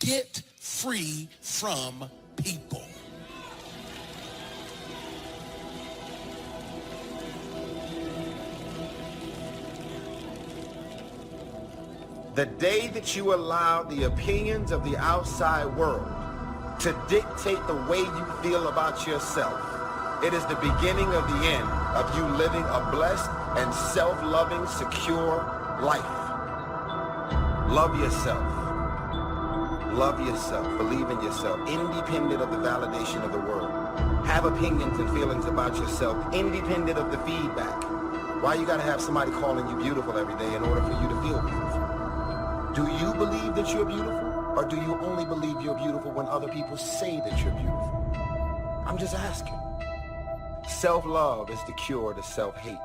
get free from people. The day that you allow the opinions of the outside world to dictate the way you feel about yourself, it is the beginning of the end of you living a blessed and self-loving, secure life. Love yourself. Love yourself. Believe in yourself, independent of the validation of the world. Have opinions and feelings about yourself, independent of the feedback. Why you gotta have somebody calling you beautiful every day in order for you to feel beautiful? Do you believe that you're beautiful, or do you only believe you're beautiful when other people say that you're beautiful? I'm just asking. Self-love is the cure to self-hate.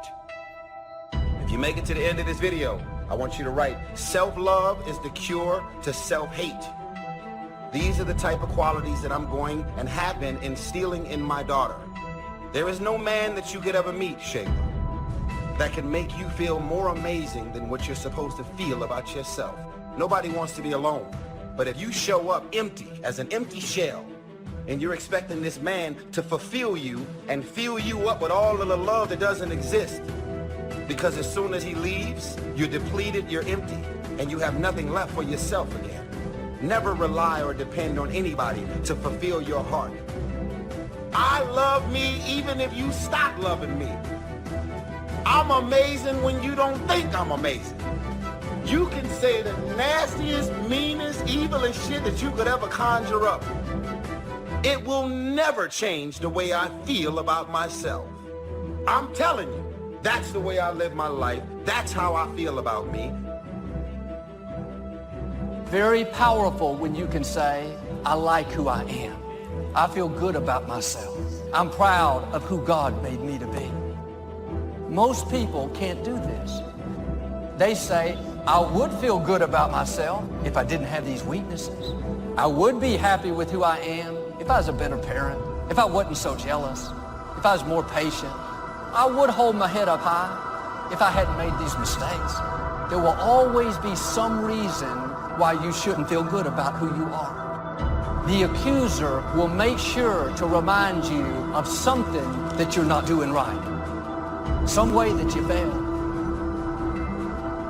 If you make it to the end of this video, I want you to write, self-love is the cure to self-hate. These are the type of qualities that I'm going and have been instilling in my daughter. There is no man that you could ever meet, Shayla, that can make you feel more amazing than what you're supposed to feel about yourself. Nobody wants to be alone. But if you show up empty, as an empty shell, and you're expecting this man to fulfill you and fill you up with all of the love that doesn't exist, because as soon as he leaves, you're depleted, you're empty, and you have nothing left for yourself again. Never rely or depend on anybody to fulfill your heart. I love me even if you stop loving me. I'm amazing when you don't think I'm amazing. You can say the nastiest, meanest, evilest shit that you could ever conjure up. It will never change the way I feel about myself. I'm telling you, that's the way I live my life. That's how I feel about me. Very powerful when you can say, I like who I am. I feel good about myself. I'm proud of who God made me to be. Most people can't do this. They say, I would feel good about myself if I didn't have these weaknesses. I would be happy with who I am if I was a better parent, if I wasn't so jealous, if I was more patient. I would hold my head up high if I hadn't made these mistakes. There will always be some reason why you shouldn't feel good about who you are. The accuser will make sure to remind you of something that you're not doing right, some way that you failed.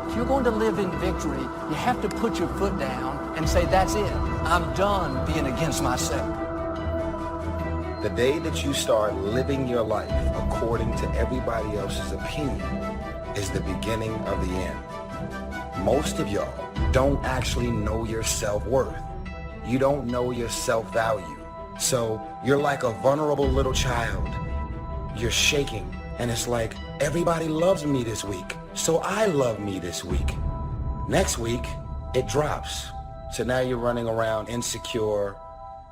If you're going to live in victory, you have to put your foot down and say, that's it. I'm done being against myself. The day that you start living your life according to everybody else's opinion is the beginning of the end. Most of y'all don't actually know your self-worth. You don't know your self-value. So you're like a vulnerable little child. You're shaking, and it's like, everybody loves me this week, so I love me this week. Next week, it drops. So now you're running around insecure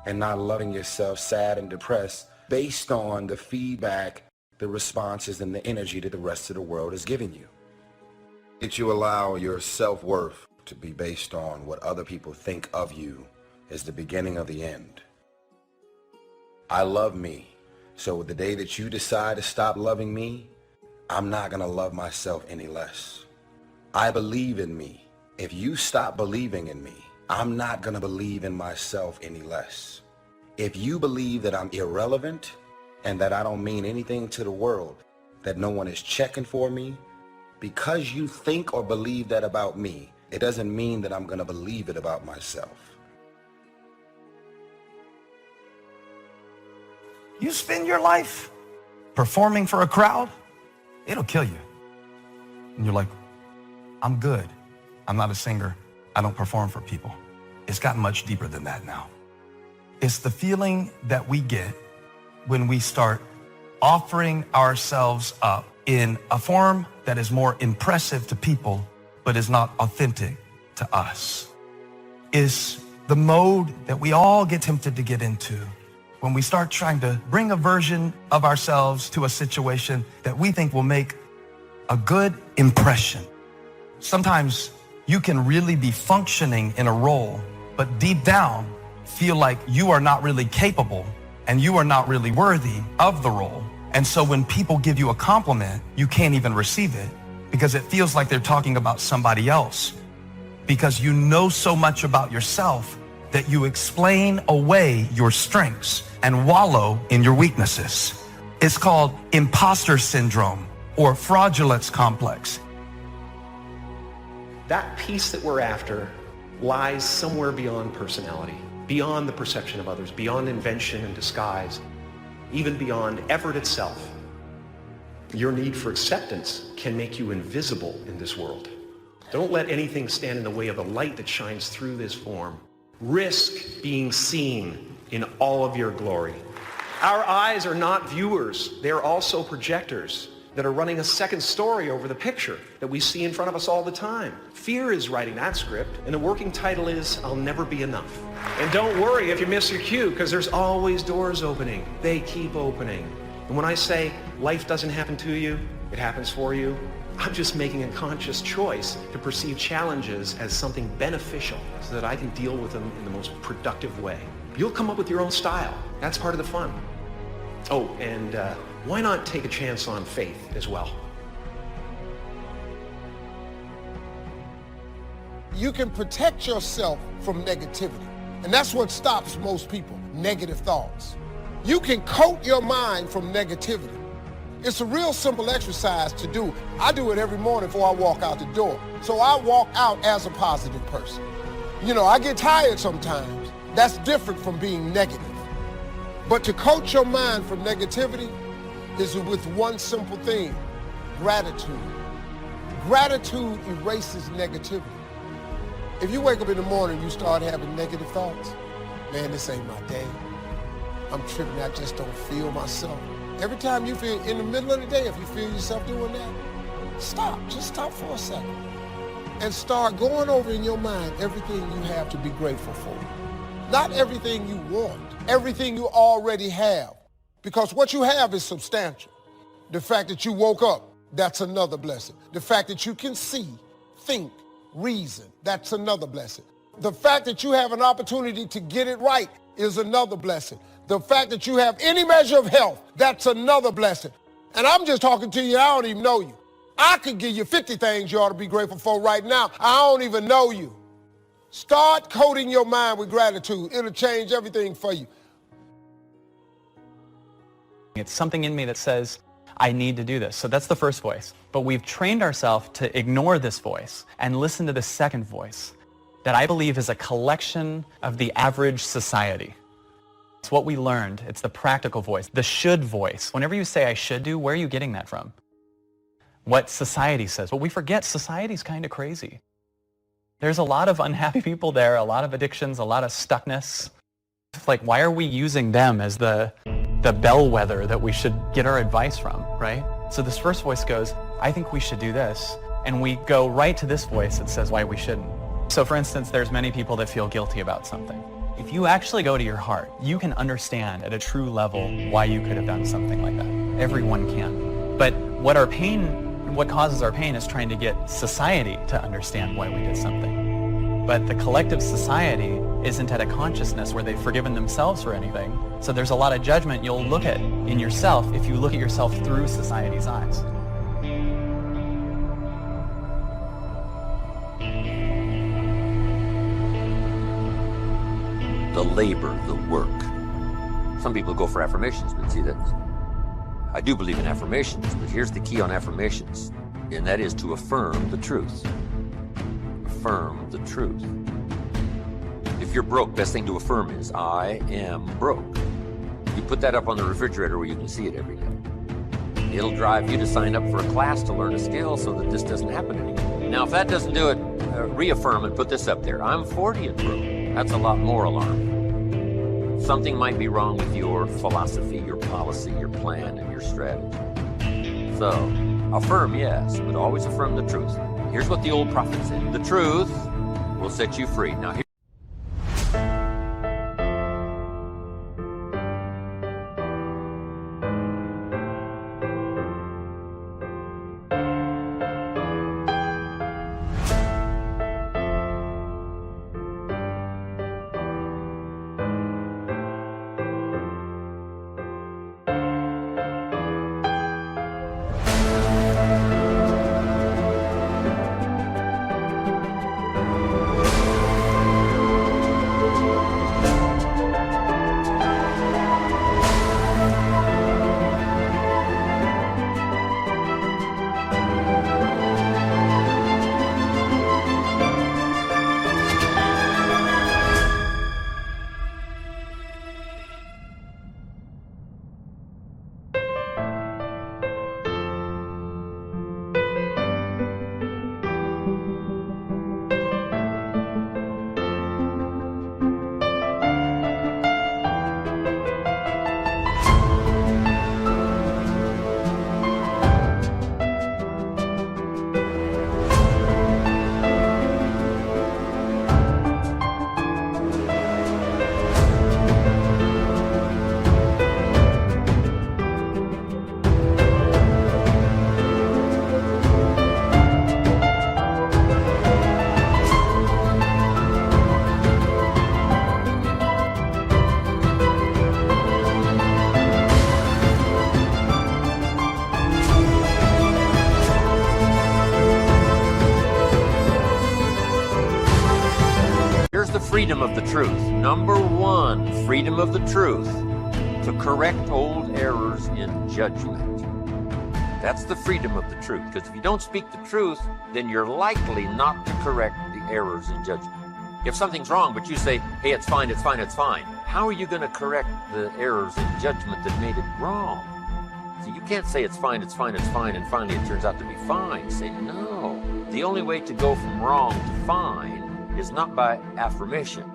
and not loving yourself, sad and depressed, based on the feedback, the responses, and the energy that the rest of the world is giving you. If you allow your self-worth to be based on what other people think of you, is the beginning of the end. I love me. So the day that you decide to stop loving me, I'm not gonna love myself any less. I believe in me. If you stop believing in me, I'm not gonna believe in myself any less. If you believe that I'm irrelevant and that I don't mean anything to the world, that no one is checking for me, because you think or believe that about me, it doesn't mean that I'm gonna believe it about myself. You spend your life performing for a crowd, it'll kill you. And you're like, I'm good. I'm not a singer. I don't perform for people. It's gotten much deeper than that now. It's the feeling that we get when we start offering ourselves up in a form that is more impressive to people, but is not authentic to us. Is the mode that we all get tempted to get into when we start trying to bring a version of ourselves to a situation that we think will make a good impression. Sometimes you can really be functioning in a role, but deep down feel like you are not really capable and you are not really worthy of the role. And so when people give you a compliment, you can't even receive it because it feels like they're talking about somebody else, because you know so much about yourself that you explain away your strengths and wallow in your weaknesses. It's called imposter syndrome or fraudulence complex. That peace that we're after lies somewhere beyond personality, beyond the perception of others, beyond invention and disguise, even beyond effort itself. Your need for acceptance can make you invisible in this world. Don't let anything stand in the way of the light that shines through this form. Risk being seen in all of your glory. Our eyes are not viewers. They are also projectors that are running a second story over the picture that we see in front of us all the time. Fear is writing that script, and the working title is, I'll Never Be Enough. And don't worry if you miss your cue, because there's always doors opening. They keep opening. And when I say life doesn't happen to you, it happens for you, I'm just making a conscious choice to perceive challenges as something beneficial so that I can deal with them in the most productive way. You'll come up with your own style. That's part of the fun. Oh, and why not take a chance on faith as well? You can protect yourself from negativity. And that's what stops most people, negative thoughts. You can coat your mind from negativity. It's a real simple exercise to do. I do it every morning before I walk out the door. So I walk out as a positive person. You know, I get tired sometimes. That's different from being negative. But to coach your mind from negativity is with one simple thing, gratitude. Gratitude erases negativity. If you wake up in the morning and you start having negative thoughts, man, this ain't my day. I'm tripping, I just don't feel myself. Every time you feel, in the middle of the day, if you feel yourself doing that, stop, just stop for a second. And start going over in your mind everything you have to be grateful for. Not everything you want, everything you already have. Because what you have is substantial. The fact that you woke up, that's another blessing. The fact that you can see, think, reason, that's another blessing. The fact that you have an opportunity to get it right is another blessing. The fact that you have any measure of health, that's another blessing. And I'm just talking to you, I don't even know you. I could give you 50 things you ought to be grateful for right now. I don't even know you. Start coating your mind with gratitude. It'll change everything for you. It's something in me that says, I need to do this. So that's the first voice. But we've trained ourselves to ignore this voice and listen to the second voice that I believe is a collection of the average society. It's what we learned. It's the practical voice, the should voice. Whenever you say I should do, where are you getting that from? What society says. But we forget society's kind of crazy. There's a lot of unhappy people there, a lot of addictions, a lot of stuckness. It's like, why are we using them as the bellwether that we should get our advice from, right? So this first voice goes, I think we should do this. And we go right to this voice that says why we shouldn't. So for instance, there's many people that feel guilty about something. If you actually go to your heart, you can understand at a true level why you could have done something like that. Everyone can. But what causes our pain is trying to get society to understand why we did something. But the collective society isn't at a consciousness where they've forgiven themselves for anything. So there's a lot of judgment you'll look at in yourself if you look at yourself through society's eyes. The labor, the work. Some people go for affirmations, but see that I do believe in affirmations, but here's the key on affirmations, and that is to affirm the truth. Affirm the truth. If you're broke, best thing to affirm is, I am broke. You put that up on the refrigerator where you can see it every day. It'll drive you to sign up for a class to learn a skill so that this doesn't happen anymore. Now, if that doesn't do it, reaffirm and put this up there. I'm 40 and broke. That's a lot more alarming. Something might be wrong with your philosophy, your policy, your plan, and your strategy. So, affirm, yes, but always affirm the truth. Here's what the old prophet said. The truth will set you free. Now, freedom of the truth. Number one, freedom of the truth to correct old errors in judgment. That's the freedom of the truth, because if you don't speak the truth, then you're likely not to correct the errors in judgment. If something's wrong, but you say, hey, it's fine, it's fine, it's fine, how are you going to correct the errors in judgment that made it wrong? So you can't say it's fine, it's fine, it's fine, and finally it turns out to be fine. Say, no. The only way to go from wrong to fine is not by affirmation.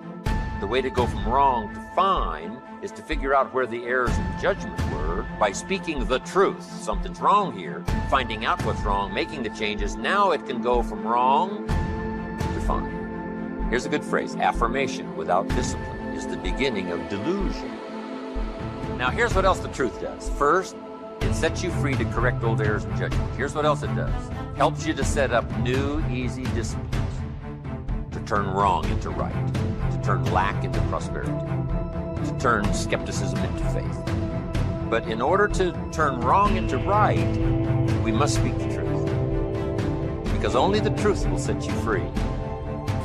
The way to go from wrong to fine is to figure out where the errors in judgment were by speaking the truth. Something's wrong here, finding out what's wrong, making the changes. Now it can go from wrong to fine. Here's a good phrase. Affirmation without discipline is the beginning of delusion. Now here's what else the truth does. First, it sets you free to correct old errors in judgment. Here's what else it does. Helps you to set up new, easy disciplines. To turn wrong into right. To turn lack into prosperity. To turn skepticism into faith. But in order to turn wrong into right, we must speak the truth. Because only the truth will set you free.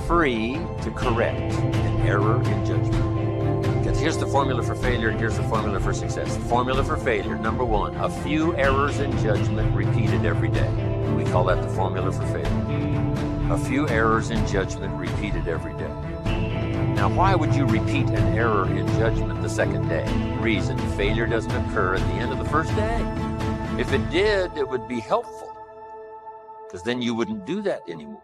Free to correct an error in judgment. Because here's the formula for failure and here's the formula for success. The formula for failure, number one, a few errors in judgment repeated every day. We call that the formula for failure. A few errors in judgment repeated every day. Now, why would you repeat an error in judgment the second day? Reason, failure doesn't occur at the end of the first day. If it did, it would be helpful, because then you wouldn't do that anymore.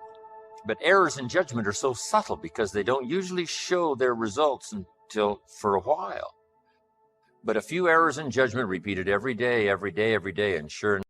But errors in judgment are so subtle because they don't usually show their results until for a while. But a few errors in judgment repeated every day, every day, every day, and sure enough,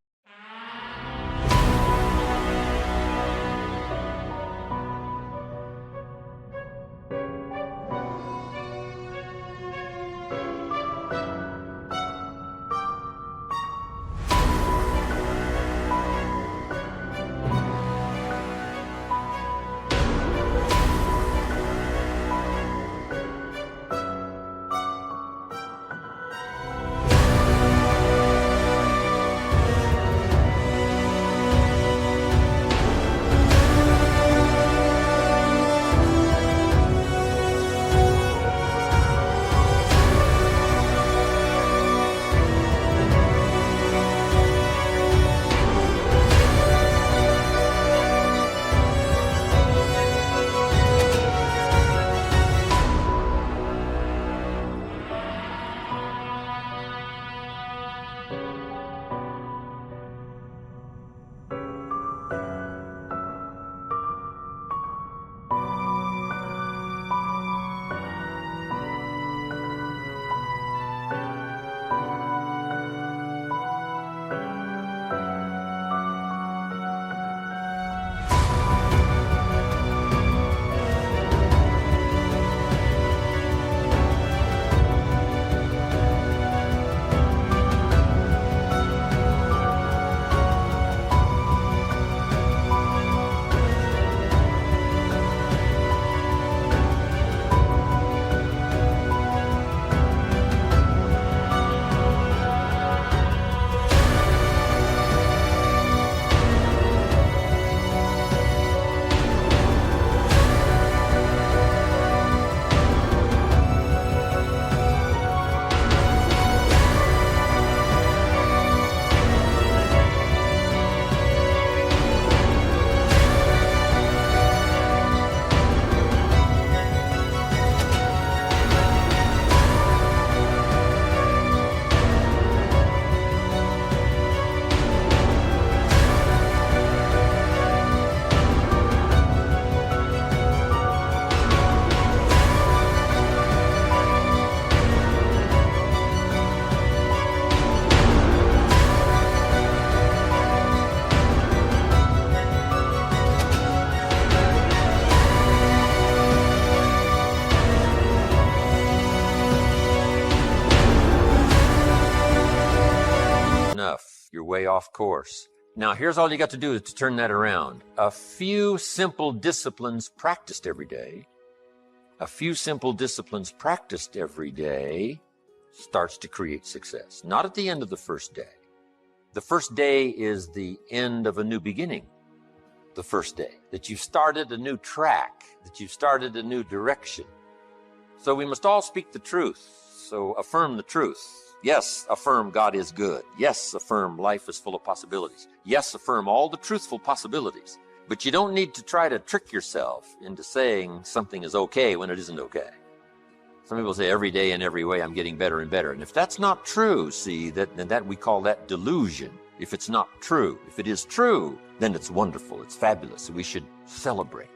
you're way off course. Now, here's all you got to do to turn that around. A few simple disciplines practiced every day. A few simple disciplines practiced every day starts to create success. Not at the end of the first day. The first day is the end of a new beginning. the first day, that you've started a new track, that you've started a new direction. So we must all speak the truth. So affirm the truth. Yes, affirm God is good. Yes, affirm life is full of possibilities. Yes, affirm all the truthful possibilities. But you don't need to try to trick yourself into saying something is okay when it isn't okay. Some people say every day in every way I'm getting better and better. And if that's not true, see, that we call that delusion. If it's not true, if it is true, then it's wonderful, it's fabulous, we should celebrate.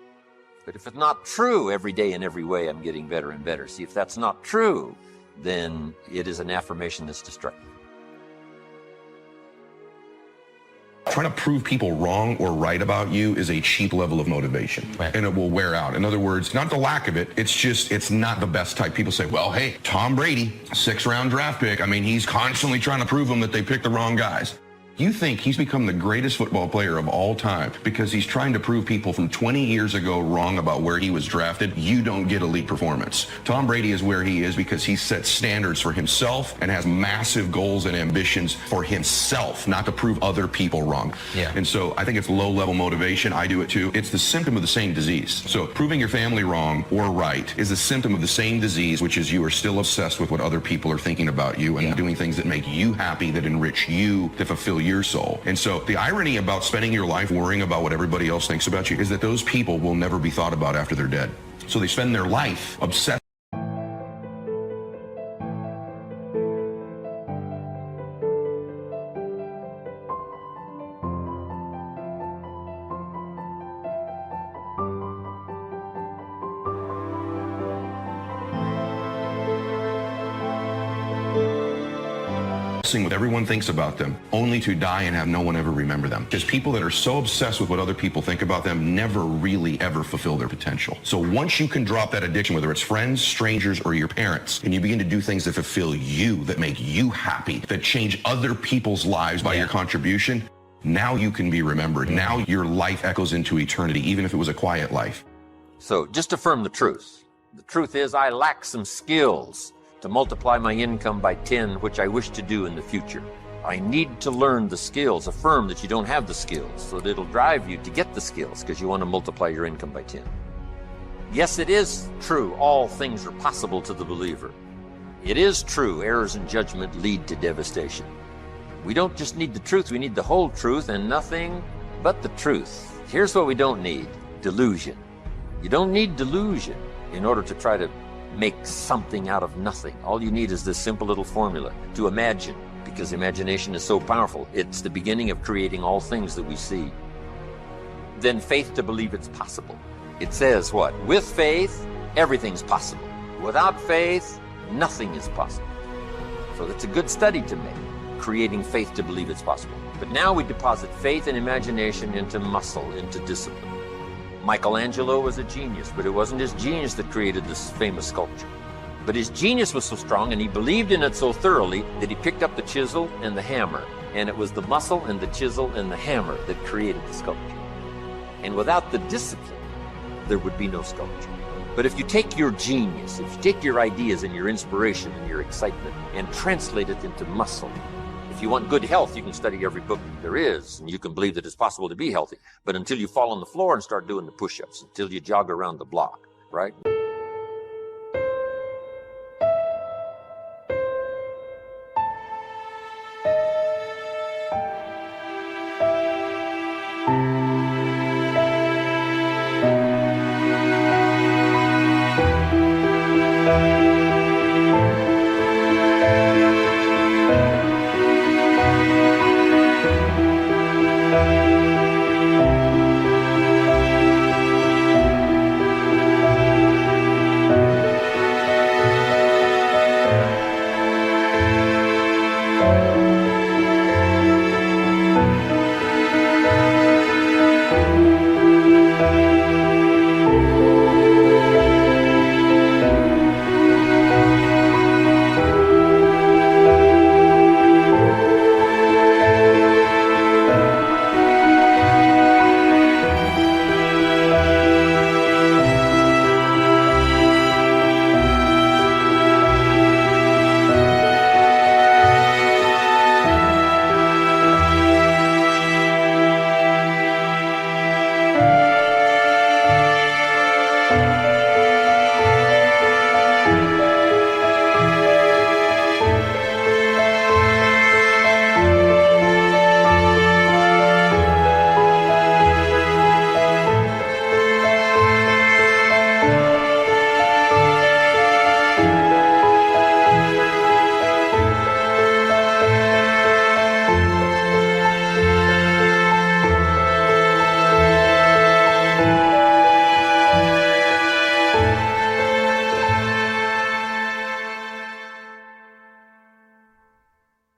But if it's not true, every day in every way I'm getting better and better, see, if that's not true, then it is an affirmation that's destructive. Trying to prove people wrong or right about you is a cheap level of motivation, and it will wear out. In other words, not the lack of it, it's not the best type. People say, well, hey, Tom Brady, 6th-round draft pick. I mean, he's constantly trying to prove them that they picked the wrong guys. You think he's become the greatest football player of all time because he's trying to prove people from 20 years ago wrong about where he was drafted. You don't get elite performance. Tom Brady is where he is because he sets standards for himself and has massive goals and ambitions for himself, not to prove other people wrong. Yeah. And so I think it's low-level motivation. I do it too. It's the symptom of the same disease. So proving your family wrong or right is a symptom of the same disease, which is you are still obsessed with what other people are thinking about you and doing things that make you happy, that enrich you, that fulfill your soul. And so the irony about spending your life worrying about what everybody else thinks about you is that those people will never be thought about after they're dead. So they spend their life obsessed. What everyone thinks about them, only to die and have no one ever remember them. Because people that are so obsessed with what other people think about them never really ever fulfill their potential. So once you can drop that addiction, whether it's friends, strangers, or your parents, and you begin to do things that fulfill you, that make you happy, that change other people's lives by your contribution, now you can be remembered. Now your life echoes into eternity, even if it was a quiet life. So just affirm the truth. The truth is I lack some skills to multiply my income by 10, which I wish to do in the future. I need to learn the skills. Affirm that you don't have the skills, so that it'll drive you to get the skills because you want to multiply your income by 10. Yes, it is true. All things are possible to the believer. It is true. Errors in judgment lead to devastation. We don't just need the truth. We need the whole truth and nothing but the truth. Here's what we don't need: delusion. You don't need delusion in order to try to make something out of nothing. All you need is this simple little formula to imagine, because imagination is so powerful. It's the beginning of creating all things that we see. Then faith to believe it's possible. It says what? With faith, everything's possible. Without faith, nothing is possible. So that's a good study to make, creating faith to believe it's possible. But now we deposit faith and imagination into muscle, into discipline. Michelangelo was a genius, but it wasn't his genius that created this famous sculpture. But his genius was so strong and he believed in it so thoroughly that he picked up the chisel and the hammer. And it was the muscle and the chisel and the hammer that created the sculpture. And without the discipline, there would be no sculpture. But if you take your genius, if you take your ideas and your inspiration and your excitement and translate it into muscle, if you want good health, you can study every book there is, and you can believe that it's possible to be healthy. But until you fall on the floor and start doing the push-ups, until you jog around the block, right?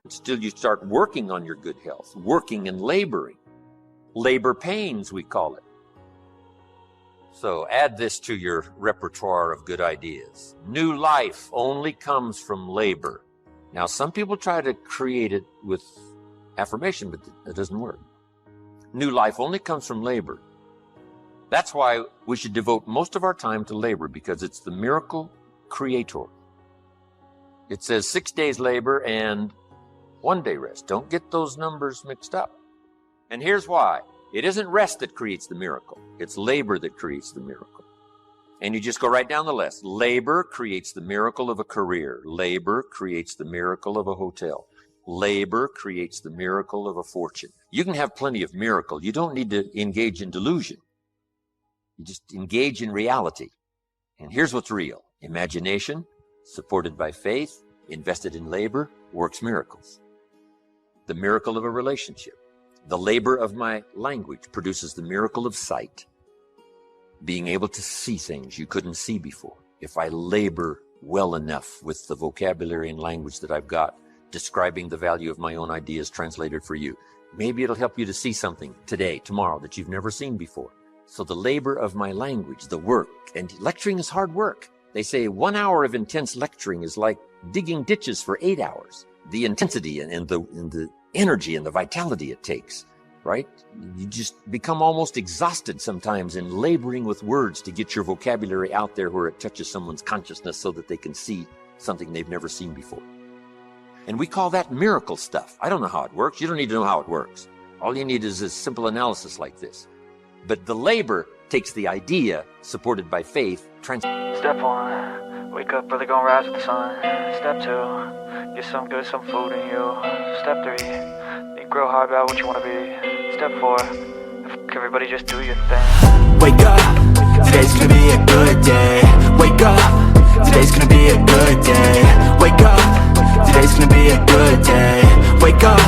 Still, you start working on your good health, working and laboring. Labor pains, we call it. So add this to your repertoire of good ideas. New life only comes from labor. Now, some people try to create it with affirmation, but it doesn't work. New life only comes from labor. That's why we should devote most of our time to labor, because it's the miracle creator. It says 6 days labor and 1 day rest. Don't get those numbers mixed up. And here's why. It isn't rest that creates the miracle. It's labor that creates the miracle. And you just go right down the list. Labor creates the miracle of a career. Labor creates the miracle of a hotel. Labor creates the miracle of a fortune. You can have plenty of miracle. You don't need to engage in delusion. You just engage in reality. And here's what's real. Imagination, supported by faith, invested in labor, works miracles. The miracle of a relationship. The labor of my language produces the miracle of sight. Being able to see things you couldn't see before. If I labor well enough with the vocabulary and language that I've got, describing the value of my own ideas translated for you, maybe it'll help you to see something today, tomorrow, that you've never seen before. So the labor of my language, the work, and lecturing is hard work. They say 1 hour of intense lecturing is like digging ditches for 8 hours. The intensity and the energy and the vitality it takes, right? You just become almost exhausted sometimes in laboring with words to get your vocabulary out there where it touches someone's consciousness so that they can see something they've never seen before. And we call that miracle stuff. I don't know how it works. You don't need to know how it works. All you need is a simple analysis like this. But the labor takes the idea, supported by faith. Step 1, wake up early, gonna rise with the sun. Step 2, get some good, some food in you. Step 3, think real hard about what you wanna be. Step 4, everybody just do your thing. Wake up, today's gonna be a good day. Wake up, today's gonna be a good day. Wake up, today's gonna be a good day. Wake up,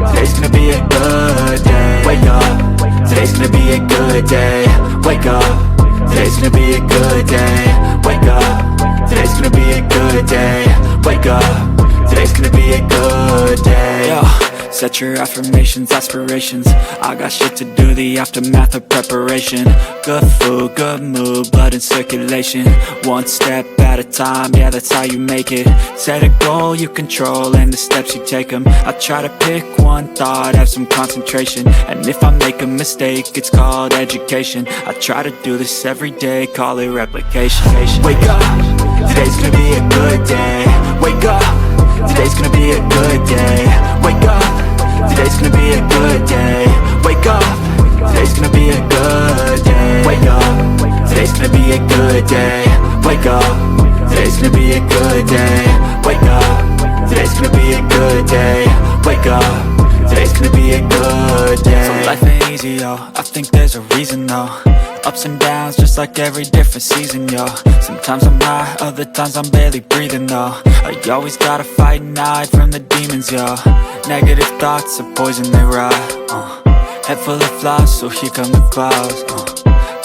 today's gonna be a good day. Wake up, today's gonna be a good day. Wake up, today's gonna be a good day. Wake up, today's gonna be a good day. Wake up, today's gonna be a good day. Yo, set your affirmations, aspirations. I got shit to do, the aftermath of preparation. Good food, good mood, blood in circulation. One step at a time, yeah, that's how you make it. Set a goal you control and the steps you take them. I try to pick one thought, have some concentration. And if I make a mistake, it's called education. I try to do this every day, call it replication. Wake up, today's gonna be a good day. Wake up, today's gonna be a good day. Wake up, today's gonna be a good day. Wake up, today's gonna be a good day. Wake up, today's gonna be a good day. Wake up, today's gonna be a good day. Wake up, today's gonna be a good day. Wake up, today's gonna be a good day. So life ain't easy, yo, I think there's a reason though. Ups and downs, just like every different season, yo. Sometimes I'm high, other times I'm barely breathing, though. I always gotta fight and hide from the demons, yo. Negative thoughts are poison, they rot. Head full of flies, so here come the clouds.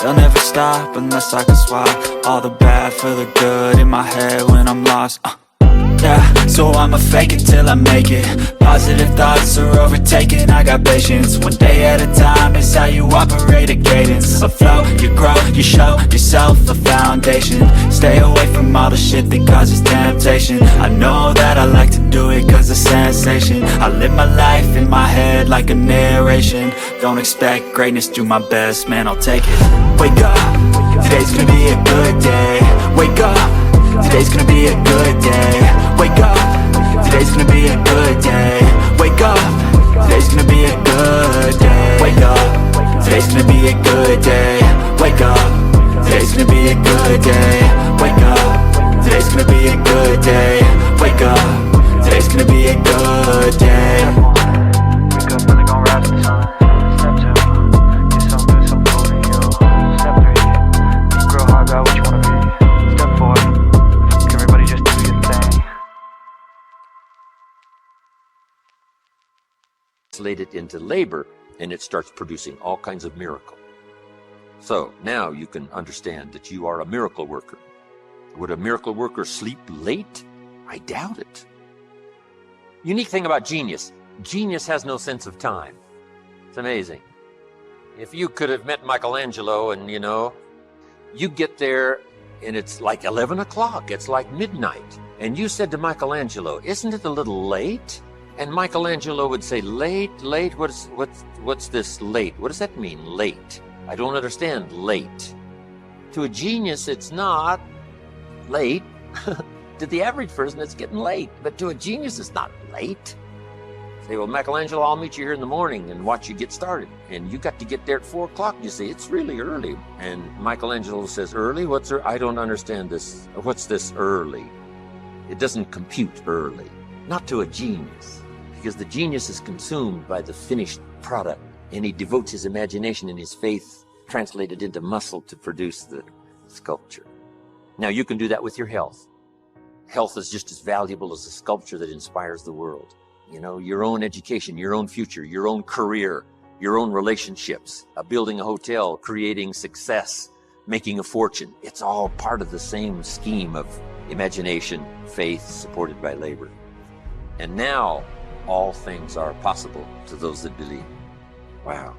They'll never stop unless I can swap all the bad for the good in my head when I'm lost. Yeah, so I'ma fake it till I make it. Positive thoughts are overtaken, I got patience. One day at a time is how you operate a cadence. A flow, you grow, you show yourself a foundation. Stay away from all the shit that causes temptation. I know that I like to do it cause it's sensation. I live my life in my head like a narration. Don't expect greatness, do my best, man, I'll take it. Wake up, today's gonna be a good day. Wake up, today's gonna be a good day. Wake up, today's gonna be a good day. Wake up, today's gonna be a good day. Wake up, today's gonna be a good day. Wake up, today's gonna be a good day. Wake up, today's gonna be a good day. Wake up, today's gonna be a good day. Wake up early, gonna rise with the sun. Step 2, get some good, some food in you. Step 3, think real hard about what you wanna be. Step 4, everybody just do your thing. Translate it into labor, and it starts producing all kinds of miracle. So now you can understand that you are a miracle worker. Would a miracle worker sleep late? I doubt it. Unique thing about genius. Genius has no sense of time. It's amazing. If you could have met Michelangelo and, you get there and it's like 11 o'clock, it's like midnight. And you said to Michelangelo, isn't it a little late? And Michelangelo would say, late? What's this late? What does that mean, late? I don't understand late. To a genius, it's not late. To the average person, it's getting late. But to a genius, it's not late. Say, well, Michelangelo, I'll meet you here in the morning and watch you get started. And you got to get there at 4 o'clock. You say, it's really early. And Michelangelo says, early? I don't understand this. What's this early? It doesn't compute early. Not to a genius. Because the genius is consumed by the finished product. And he devotes his imagination and his faith translated into muscle to produce the sculpture. Now, you can do that with your health. Health is just as valuable as the sculpture that inspires the world. Your own education, your own future, your own career, your own relationships, building a hotel, creating success, making a fortune. It's all part of the same scheme of imagination, faith, supported by labor. And now, all things are possible to those that believe. Wow.